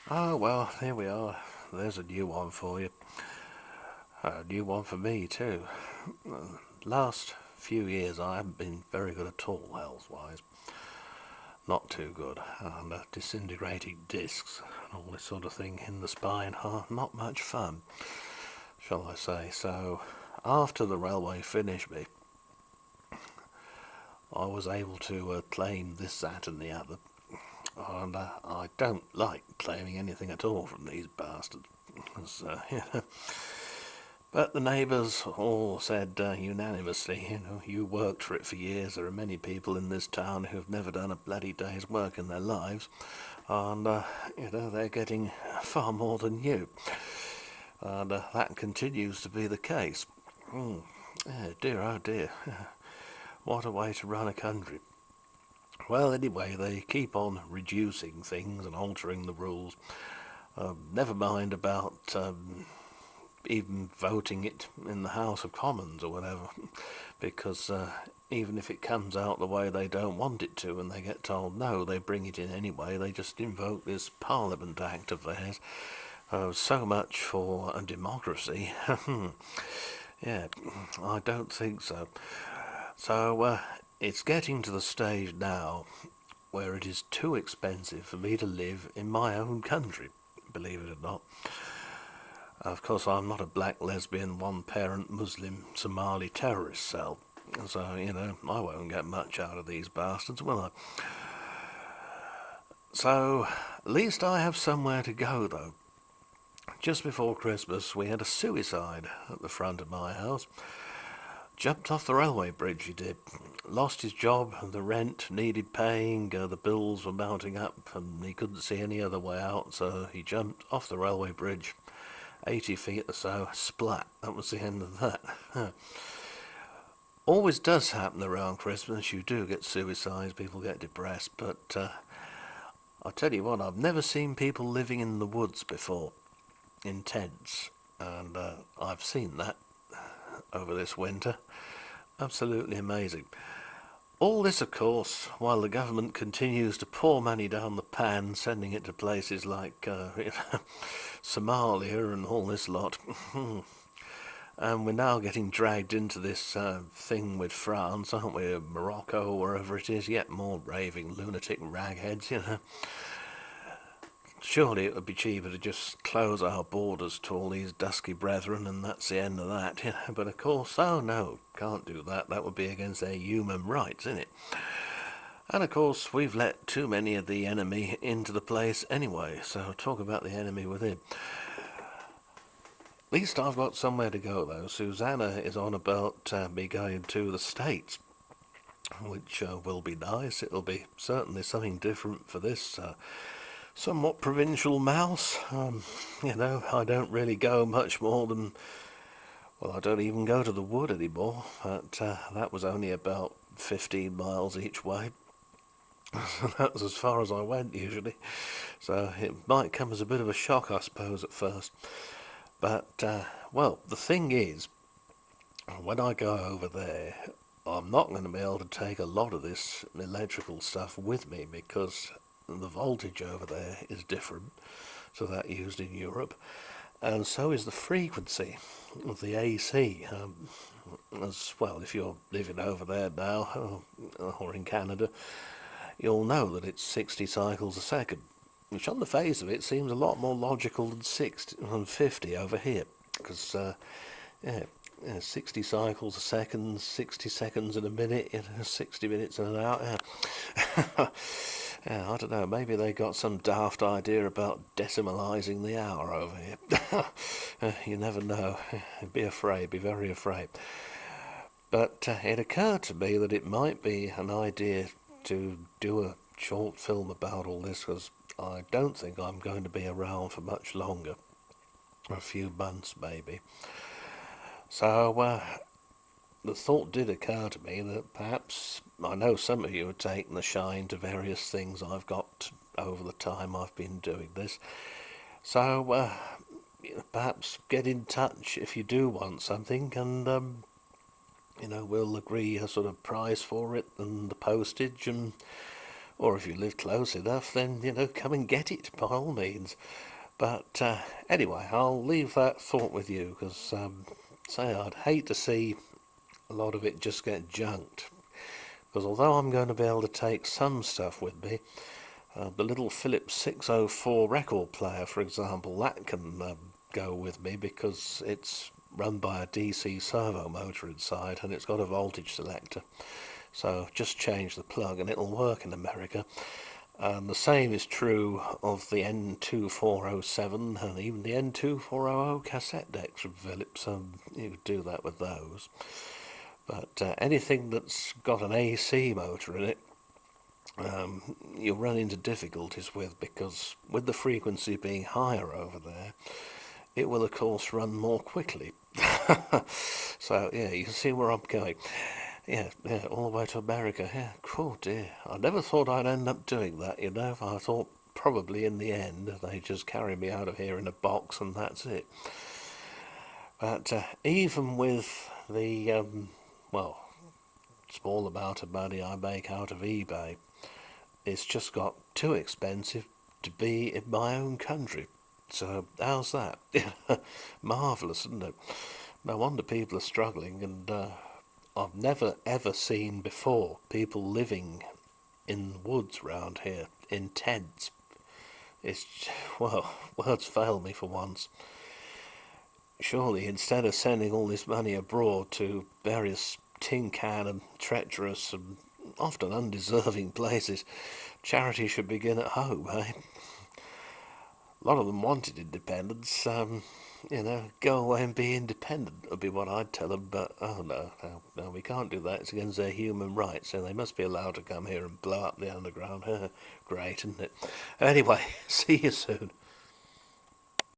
Oh, well, here we are. There's a new one for you. A new one for me, too. Last few years I haven't been very good at all health-wise. Not too good. And disintegrating discs and all this sort of thing in the spine are not much fun, shall I say. So, after the railway finished me, I was able to claim this, that and the other. And I don't like claiming anything at all from these bastards. Yeah. But the neighbours all said unanimously, you worked for it for years. There are many people in this town who've never done a bloody day's work in their lives, and they're getting far more than you, and that continues to be the case. Mm. Yeah, dear, oh dear, what a way to run a country. Well, anyway, they keep on reducing things and altering the rules. Never mind about even voting it in the House of Commons or whatever, because even if it comes out the way they don't want it to and they get told no, they bring it in anyway. They just invoke this Parliament Act of theirs. So much for a democracy. Yeah, I don't think so. So it's getting to the stage now where it is too expensive for me to live in my own country, believe it or not. Of course, I'm not a black lesbian, one-parent Muslim Somali terrorist cell, so, I won't get much out of these bastards, will I? So, at least I have somewhere to go, though. Just before Christmas, we had a suicide at the front of my house. Jumped off the railway bridge, he did. Lost his job, the rent needed paying, the bills were mounting up, and he couldn't see any other way out, so he jumped off the railway bridge 80 feet or so, splat. That was the end of that. Always does happen around Christmas. You do get suicides, people get depressed, but I'll tell you what, I've never seen people living in the woods before, in tents, and I've seen that over this winter. Absolutely amazing. All this, of course, while the government continues to pour money down the pan, sending it to places like Somalia and all this lot. And we're now getting dragged into this thing with France, aren't we? Morocco, wherever it is, yet more raving lunatic ragheads. Surely it would be cheaper to just close our borders to all these dusky brethren, and that's the end of that. But of course, oh no, can't do that. That would be against their human rights, isn't it? And of course, we've let too many of the enemy into the place anyway, so talk about the enemy within. At least I've got somewhere to go, though. Susanna is on about me going to the States, which will be nice. It'll be certainly something different for this somewhat provincial mouse. I don't really go much more than, well, I don't even go to the wood anymore, but that was only about 15 miles each way. That was as far as I went usually, so it might come as a bit of a shock, I suppose, at first. But, well, the thing is, when I go over there, I'm not going to be able to take a lot of this electrical stuff with me because the voltage over there is different to that used in Europe, and so is the frequency of the AC. As well, if you're living over there now or in Canada, you'll know that it's 60 cycles a second, which on the face of it seems a lot more logical than 50 over here, because yeah, 60 cycles a second, 60 seconds in a minute, 60 minutes in an hour. Yeah, I don't know, maybe they got some daft idea about decimalising the hour over here. You never know. Be afraid, be very afraid. But it occurred to me that it might be an idea to do a short film about all this, because I don't think I'm going to be around for much longer. A few months, maybe. So the thought did occur to me that perhaps, I know some of you have taken the shine to various things I've got over the time I've been doing this. So perhaps get in touch if you do want something, and we'll agree a sort of price for it and the postage, and Or if you live close enough, then, come and get it by all means. But anyway, I'll leave that thought with you because, say, I'd hate to see a lot of it just get junked. Because although I'm going to be able to take some stuff with me, the little Philips 604 record player, for example, that can go with me because it's run by a DC servo motor inside and it's got a voltage selector. So just change the plug and it'll work in America. And the same is true of the N2407 and even the N2400 cassette decks from Philips. You could do that with those. But anything that's got an AC motor in it, you'll run into difficulties with, because with the frequency being higher over there, it will of course run more quickly. So yeah, you can see where I'm going. Yeah, all the way to America. Yeah, cool, dear. I never thought I'd end up doing that, I thought probably in the end they just carry me out of here in a box and that's it. But even with the, well, small amount of money I make out of eBay, it's just got too expensive to be in my own country. So how's that? Marvellous, isn't it? No wonder people are struggling, and I've never ever seen before people living in the woods round here in tents. It's, well, words fail me for once. Surely instead of sending all this money abroad to various tin can and treacherous and often undeserving places, charity should begin at home, eh? A lot of them wanted independence. Go away and be independent would be what I'd tell them. But oh no, we can't do that. It's against their human rights, so they must be allowed to come here and blow up the underground. Great, isn't it? Anyway, see you soon.